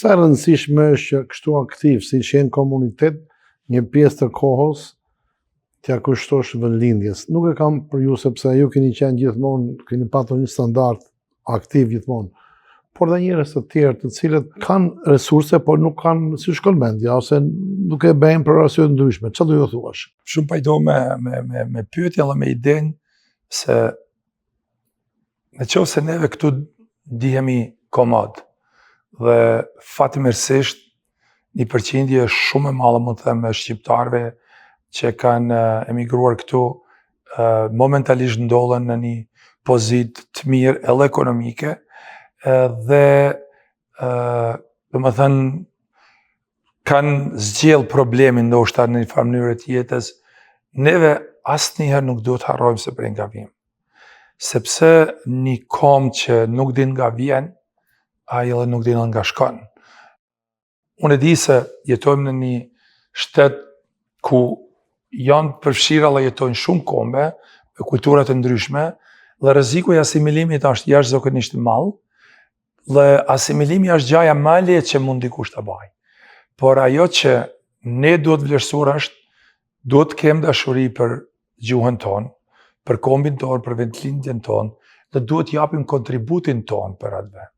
Sa e rëndësishme është që kështu aktiv, si që jenë komunitet, një pjesë të kohës, t'ja kushtosh vendlindjes. Nuk e kam për ju sepse ju keni qenë gjithmonë, keni patur një standard aktiv gjithmonë. Por dhe njerëz të tjerë të cilët kanë resurse, por nuk kanë si shkon mendja, ose nuk e bëjnë për arsye të ndryshme. Çfarë do ju thuash? Shumë pajto me pyetjen dhe me idenë se në qoftë se neve këtu dihemi komod dhe fatmirësisht një përqindje shumë e madhe mund të them me shqiptarëve që kanë emigruar këtu momentalisht ndodhen në një pozitë të mirë edhe ekonomike dhe domethënë kanë zgjidhur problemin ndoshta në një farë mënyrë të jetës, neve asnjëherë nuk duhet harrojmë se prej nga vim. Sepse një kom që nuk din nga vjen, ai edhe nuk din nga shkon. Unë e di se jetojmë në një shtet ku janë përfshira dhe jetojnë shumë kombe, me kultura të ndryshme, dhe rreziku i asimilimit është jashtëzakonisht i madh, dhe asimilimi është gjaja më e lehtë që mund dikush ta bëjë. Por ajo që ne duhet vlerësuar është, duhet të kemi dashuri për gjuhën tonë, për kombin tonë, për vendlindjen tonë, dhe duhet japim kontributin tonë për atë vend.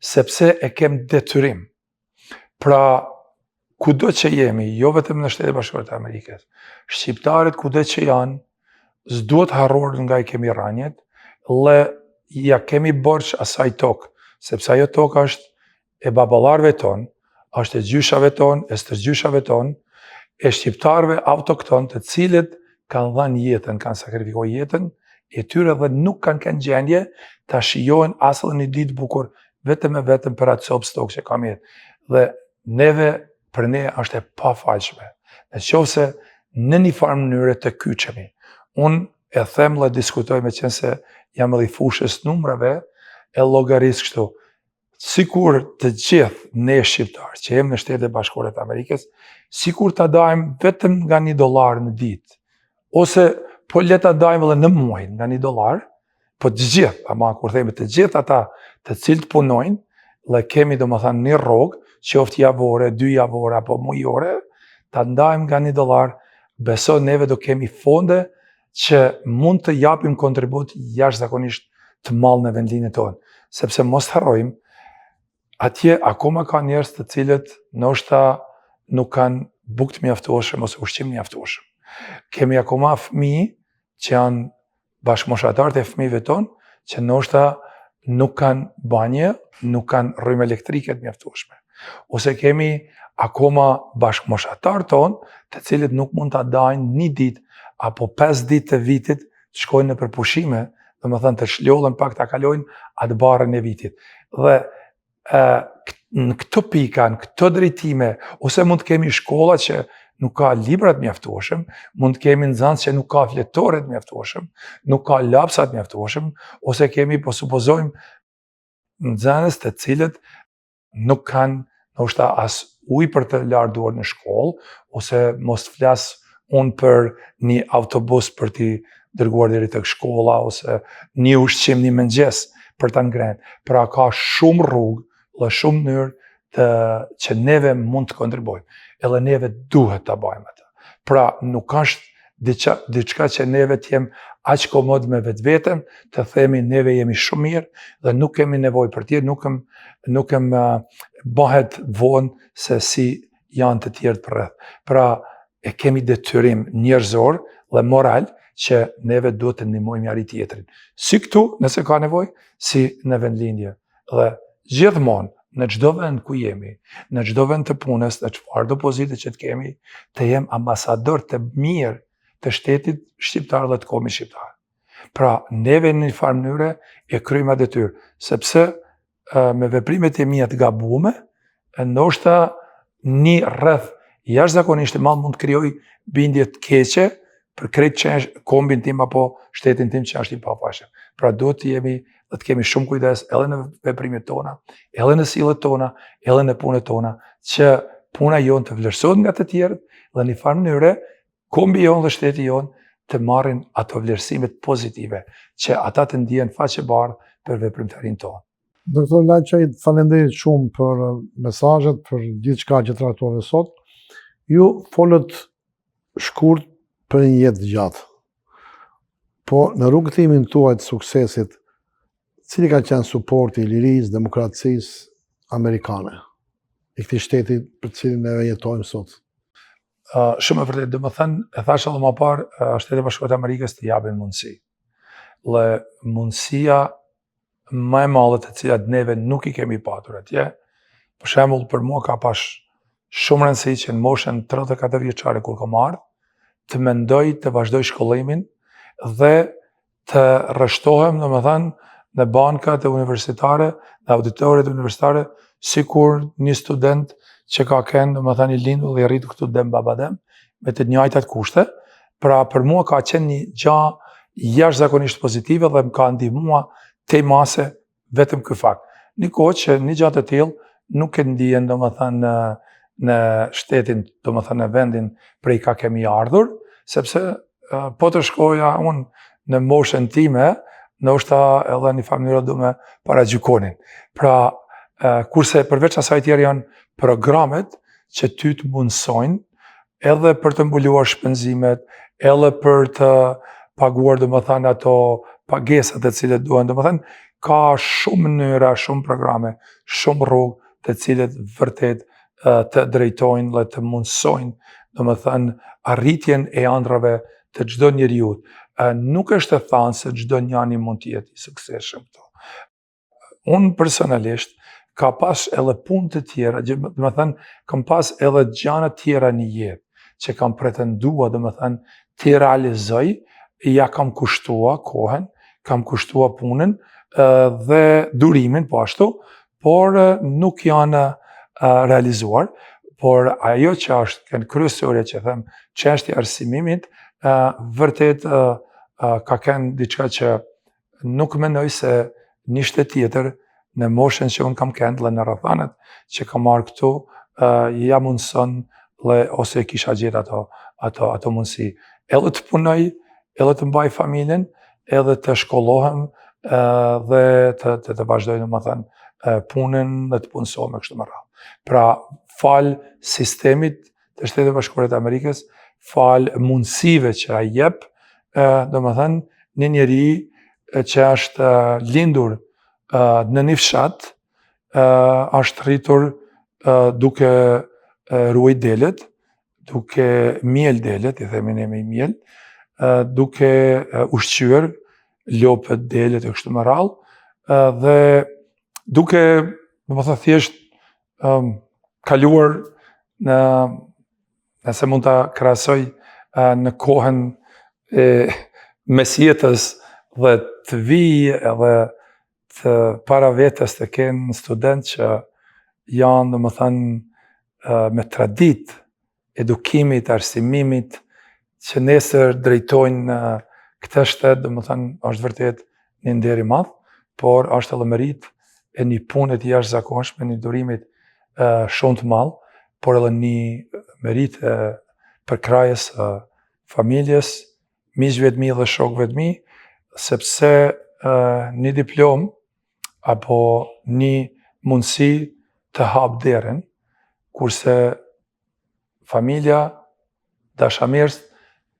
Sepse e kem detyrim. Pra, kudo që jemi, jo vetëm në Shtetet Bashkuara të Amerikës, shqiptarët kudo që janë, s'duhet harruar nga i kemi rënjet, dhe ja kemi borx asaj tokë, sepse ajo tokë është e baballarëve tonë, është e gjyshave tonë, e stërgjyshave tonë, e shqiptarëve autokton të cilët kanë dhënë jetën, kanë sakrifikuar jetën e tyre dhe nuk kanë gjendje ta shijojnë as edhe një ditë bukur vetëm e vetëm për atë copë stokë që kam jetë. Dhe neve, për ne është e pafalshme. Nëse në një farë mënyre të kyçemi. Unë e them dhe diskutoj me qenë se jam edhe i fushës numrave, e llogaris kështu. Sikur të gjithë ne shqiptarë që jemi në Shtetet Bashkuara të Amerikës, sikur ta dajmë vetëm nga $1 në ditë, ose po le ta dajmë edhe në muaj nga $1, po të gjithë, ama kur themi të gjithë ata të cilët punojnë, dhe kemi domethënë një rrogë, qoftë javore, 2 javore apo mujore, ta ndajmë nga $1, beso neve do kemi fonde që mund të japim kontribut jashtëzakonisht të madh në vendlindjen tonë, sepse mos harrojmë, atje akoma ka njerëz të cilët ndoshta nuk kanë bukë të mjaftueshme ose ushqim të mjaftueshëm. Kemi akoma fëmijë që janë bashkëmoshatarët e fëmijëve tonë, që ndoshta nuk kanë banje, nuk kanë rrymë elektrike të mjaftueshme. Ose kemi akoma bashkëmoshatarë tonë, të cilët nuk mund ta dajnë një ditë apo 5 ditë të vitit të shkojnë në përpushime, domethënë të shljollën pak ta kalojnë atë barrën e vitit. Dhe në këto pika, në këto drejtime, ose mund të kemi shkolla që nuk ka libra të mjaftueshëm, mund të kemi nxënës që nuk ka fletore të mjaftueshëm, nuk ka lapsa të mjaftueshëm, ose kemi, po supozojmë, nxënës të cilët nuk kanë ndoshta as ujë për të larë duar në shkollë, ose mos të flas unë për një autobus për t'i dërguar deri tek shkolla, ose një ushqim, një mëngjes për ta ngrënë. Pra ka shumë rrugë dhe shumë mënyrë që neve mund të kontribojmë. Edhe neve duhet ta bëjmë atë. Pra nuk është diçka që neve të jemi aq komod me vetveten, të themi neve jemi shumë mirë dhe nuk kemi nevojë për tjerë, nuk bëhet vonë se si janë të tjerë përreth. Pra e kemi detyrim njerëzor dhe moral që neve duhet të ndihmojmë njëri tjetrin. Si këtu, nëse ka nevojë, si në vendlindje. Dhe gjithmonë, në çdo vend ku jemi, në çdo vend të punës, në çfarë do pozite që të kemi, të jem ambasador të mirë të shtetit shqiptar dhe të kombit shqiptar. Pra, neve në një farë mënyre e kryejmë atë detyrë, sepse me veprimet e mia të gabuara, ndoshta një rreth jashtëzakonisht i madh mund të krijoj bindje të keqe për krejt kombin tim apo shtetin tim që është i pafashëm. Pra duhet të jemi dhe të kemi shumë kujdes edhe në veprimet tona, edhe në sillet tona, edhe në punët tona, që puna jonë të vlerësohet nga të tjerët dhe në një farë mënyre kombi jonë dhe shteti jonë të marrin ato vlerësimet pozitive, që ata të ndihen faqe bardhë për veprimtarinë tonë. Doktor Laqaj, falenderit shumë për mesazhet, për gjithçka që trajtove sot. Ju folët shkurt për një jetë gjatë. Po në rrugëtimin tuaj të suksesit, cili ka qenë suporti i lirisë, demokracisë amerikane, i këtij shteti për cilin ne jetojmë sot? Shumë e vërtet, domethënë, e thash edhe më parë, Shtetet e Bashkuara të Amerikës të japin mundësi. Dhe mundësia më e madhe të cilat neve nuk i kemi patur atje, për shembull, për mua ka pas shumë rëndësi që në moshën 34 vjeçare kur kam ardhur, të mendoj të vazhdoj shkollimin dhe të rreshtohem, domethënë, në bankat e universitare, në auditoret universitare, sikur një student që ka kënë, domethënë, i lindur dhe i rritur këtu dem babadem, me të njëjtat kushte. Pra për mua ka qenë një gjë jashtëzakonisht pozitive dhe më ka ndihmuar te mase vetëm ky fakt. Një kohë që një gjë të tillë nuk e ndihen, domethënë, në shtetin, domethënë në vendin prej ka kemi ardhur, sepse po të shkoja unë në moshën time, ndoshta edhe në mënyrë do me paragjykonin. Pra, kurse përveç asaj tjerë janë programet që ty të mundsojnë edhe për të mbuluar shpenzimet, edhe për të paguar, domethënë, ato pagesat e cilat duhen, domethënë, ka shumë mënyra, shumë programe, shumë rrugë të cilat vërtet të drejtojnë dhe të mundsojnë, domethënë, arritjen e ëndrave të çdo njeriu. Nuk është e thënë se çdo njeri mund të jetë i suksesshëm këtu. Unë personalisht ka pas edhe punë të tjera, domethënë, kam pas edhe gjëra të tjera në jetë që kam pretenduar, domethënë, të realizoj, ja kam kushtuar kohën, kam kushtuar punën dhe durimin po ashtu, por nuk janë realizuar. Por ajo që është kryesore që them, çështja e arsimimit, vërtet ka qenë diçka që nuk mendoj se një shtet tjetër në moshën që unë kam qenë dhe në rrethanat që kam marrë këtu, ja mundson ose kisha gjetë ato mundësi. Edhe të punoj, edhe të mbaj familjen, edhe të shkollohem dhe të vazhdoj, domethënë, punën dhe të punësohem kështu me radhë. Pra, fal sistemit të Shtetit e Bashkuara të Amerikës, fal mundësive që ai jep, domethënë, një njeri që është lindur në një fshat, është rritur duke ruajt delet, duke miel delet, i themi ne me miel, duke ushqyer lopët, delet e kështu me radhë, dhe duke, domethënë, thjesht kaluar nëse mund ta krahasoj në kohën e mesjetës dhe të vijë edhe të para vetes të kenë student që janë, domethënë, me traditë edukimit, arsimimit, që nesër drejtojnë këtë shtet, domethënë, është vërtet një nder i madh, por është edhe merit e një pune të jashtëzakonshme, një durimit shumë të madh, por edhe një merit për krajës familjes, miqve të mi dhe shokëve të mi, sepse një diplom apo një mundësi të hap derën, kurse familja, dashamirës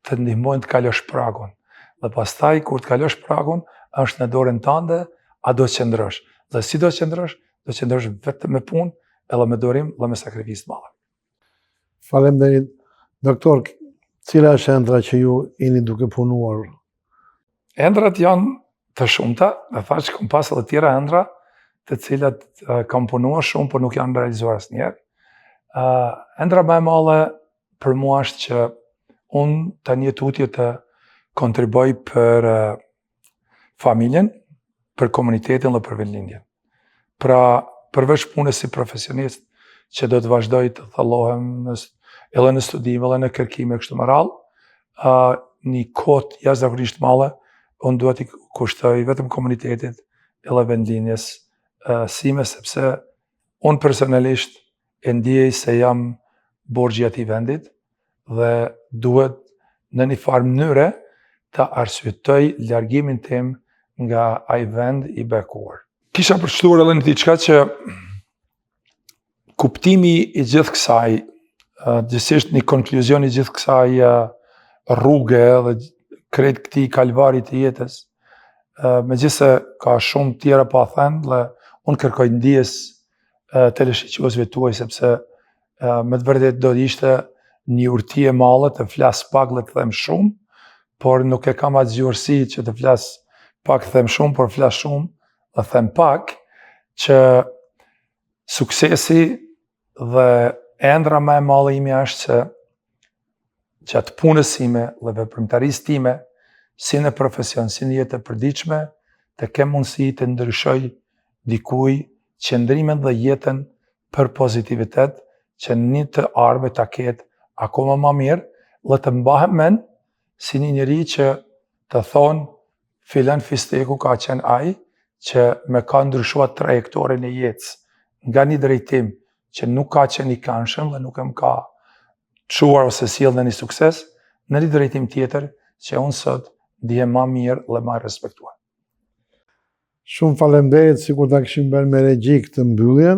të ndihmojnë të kalosh pragun. Dhe pastaj, kur të kalosh pragun, është në dorën tënde, a do të qëndrosh. Dhe si do të qëndrosh vetëm me punë, edhe me dorim dhe me sakrificë të madhe. Faleminderit. Doktor, cila është ëndra që ju jeni duke punuar? Ëndrat janë të shumta, dhe thash që kam pas edhe tjera ëndra, të cilat kam punuar shumë, por nuk janë realizuar asnjëherë. Ëndra më e madhe për mua është që unë tani tutje të kontriboj për familjen, për komunitetin dhe për vendlindjen. Pra, përveç punës si profesionist, që do të vazhdoj të thallohem edhe në studim, edhe në kërkime kështu me radhë, një kohë jashtëzakonisht madhe, unë duhet i kushtoj vetëm komunitetit edhe vendlindjes sime, sepse unë personalisht e ndjej se jam borxhi atij vendit dhe duhet në një farë mënyre të arsyetoj largimin tim nga ai vend i bekuar. Kisha përshtuar edhe në diçka që kuptimi i gjithë kësaj, gjithsesht një konkluzion i gjithë kësaj rrugë dhe krejt këtij kalvarit të jetës, megjithse ka shumë tjera pa thënë, dhe unë kërkoj ndjes teleshiquesve tuaj, sepse me të vërtetë do të ishte një urtësi e madhe të flas pak dhe të them shumë, por nuk e kam atë zgjuarsi që të flas pak, them shumë, por flas shumë dhe them pak, që suksesi dhe ëndra më e madhe ime është që gjatë punës time dhe veprimtarisë time, si në profesion, si në jetë e përditshme, të kem mundësi të ndryshoj dikuj qëndrimin dhe jetën për pozitivitet, që një të ardhme ta ketë akoma më mirë, dhe të mbahem mend si një njeri që të thonë filan Fisteku ka qenë ai që me ka ndryshuar trajektorin e jetës nga një drejtim që nuk ka qenë i këndshëm dhe nuk më ka çuar ose sjell në një sukses, në një drejtim tjetër që unë sot ndihem më mirë dhe më respektuar. Shumë faleminderit, sikur ta kishim bërë me regji këtë mbyllje,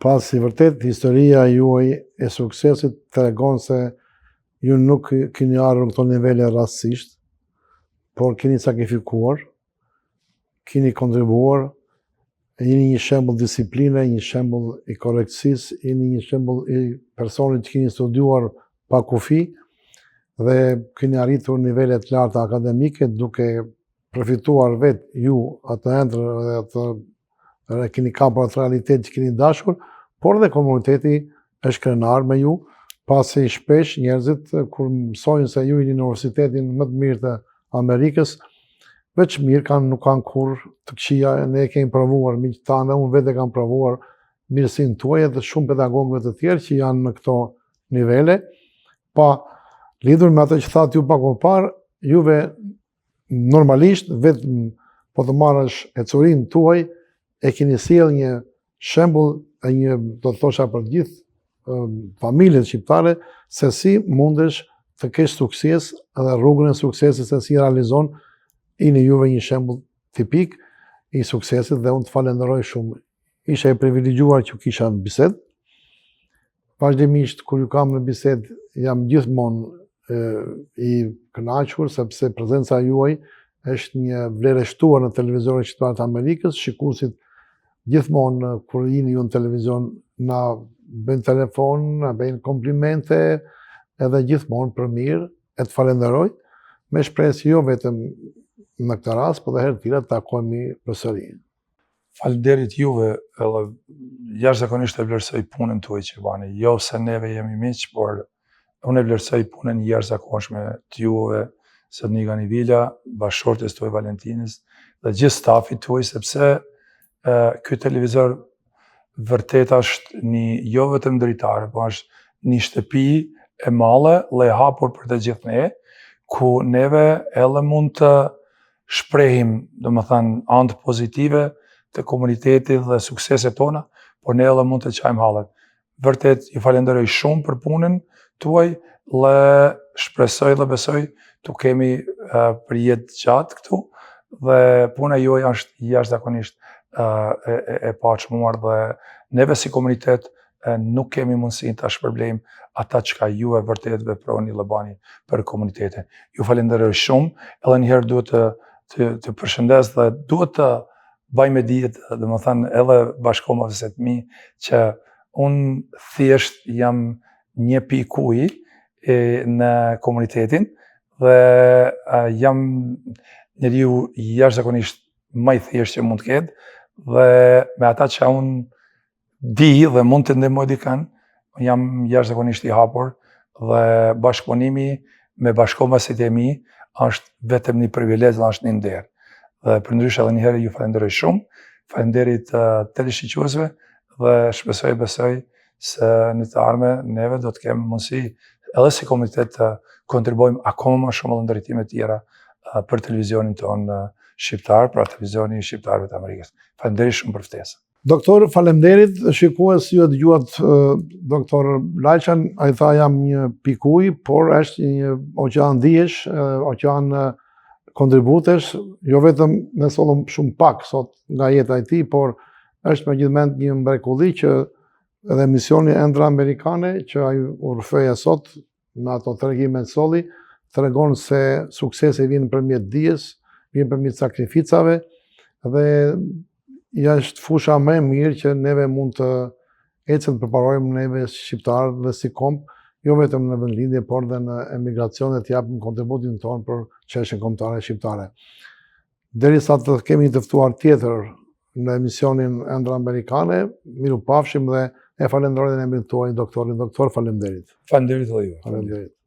pasi vërtet historia juaj e suksesit tregon se ju nuk keni ardhur në këto nivele rastësisht, por keni sakrifikuar, keni kontribuar, jeni një shembull disipline, një shembull i korrektësisë, jeni një shembull i personit që keni studiuar pa kufi dhe keni arritur nivele të larta akademike duke përfituar vetë ju atë ëndër dhe atë keni kapur atë realitet që keni dashur, por dhe komuniteti është krenar me ju, pasi shpesh njerëzit kur mësojnë se ju jeni në universitetin më të mirë të Amerikës, veç mirë nuk kanë kur të këqija, ne kemi provuar, miqtë tanë, unë vetë kam provuar mirësinë tuaj dhe shumë pedagogëve të tjerë që janë në këto nivele, pa lidhur me atë që thatë ju pak më parë, juve normalisht vetëm po të marrësh ecurinë tuaj e keni sjell një shembull e një, do të thosha për gjithë familjet shqiptare, se si mundesh të kesh sukses dhe rrugën e suksesit se si realizon, jeni juve një shembull tipik i suksesit dhe unë të falenderoj shumë. Isha i privilegjuar që kisha në bisedë. Vazhdimisht kur ju kam në bisedë jam gjithmonë i kënaqur, sepse prezenca juaj është një vlerë e shtuar në televizorin shqiptar të Amerikës. Shikuesit gjithmonë kur jeni ju në televizion na bëjnë telefon, na bëjnë komplimente, edhe gjithmonë për mirë, e të falenderoj, me shpresë jo vetëm në këtë rast, por dhe herë tjera të takohemi përsëri. Faleminderit juve, edhe jashtëzakonisht e vlerësoj punën tuaj që bani. Jo se neve jemi miq, por unë e vlerësoj punën jashtëzakonshme të juve, Sonika Nivila, bashkëshortes tuaj Valentinës dhe gjithë stafit tuaj, sepse ky televizor vërtet është një jo vetëm dritare, po është një shtëpi e madhe dhe e hapur për të gjithë ne, ku neve edhe mund të shprehim, domethënë, anë pozitive të komunitetit dhe sukseset tona, por ne edhe mund të çajmë hallet. Vërtet ju falenderoj shumë për punën tuaj dhe shpresoj dhe besoj të kemi për jetë gjatë këtu dhe puna juaj është jashtëzakonisht e paqëmuar dhe neve si komunitet nuk kemi mundësinë ta shpërblejmë ata çka ju e vërtet veproni dhe bani për komunitetin. Ju falenderoj shumë, edhe një herë duhet të përshëndes dhe duhet të baj me dijet, domethënë edhe bashkëkombëtarëve të mi, që unë thjesht jam një pikë uji në komunitetin dhe jam njeriu jashtëzakonisht më i thjeshtë që mund të ketë dhe me ata që unë di dhe mund të ndihmoj dikën, jam jashtëzakonisht i hapur dhe bashkëpunimi me bashkëkombëtarët e mi është vetëm një privilegj dhe është një nder. Dhe përndryshe edhe një herë ju falenderoj shumë, falenderit teleshiqyesve dhe shpresoj besoj se në të ardhmen neve do të kemi mundësi edhe si komunitet të kontribuojmë akoma më shumë në ndërtime të tjera për televizionin tonë shqiptar, pra televizionin shqiptarëve të Amerikës. Falenderit shumë për ftesën. Doktor, falemderit, shikues, ju e dëgjuat doktor Lajçan, ai tha jam një pikuj, por është një oqean dijesh, oqean kontributesh, jo vetëm me sollëm shumë pak sot nga jeta e tij, por është megjithëment një mrekulli që edhe misioni ëndra amerikane që ai urfeja sot me ato tregime të solli, tregon se suksesi vjen nëpërmjet dijes, vjen nëpërmjet sakrificave dhe është fusha më e mirë që neve mund të ecëm të përparojmë neve shqiptarët dhe si komp, jo vetëm në vendlindje, por dhe në emigracion dhe të japim kontributin tonë për çështjen kombëtare shqiptare. Derisa të kemi një të ftuar tjetër në emisionin ëndra amerikane, miru pafshim dhe e falenderoj në emrin tuaj doktor, faleminderit. Faleminderit edhe ju. Faleminderit.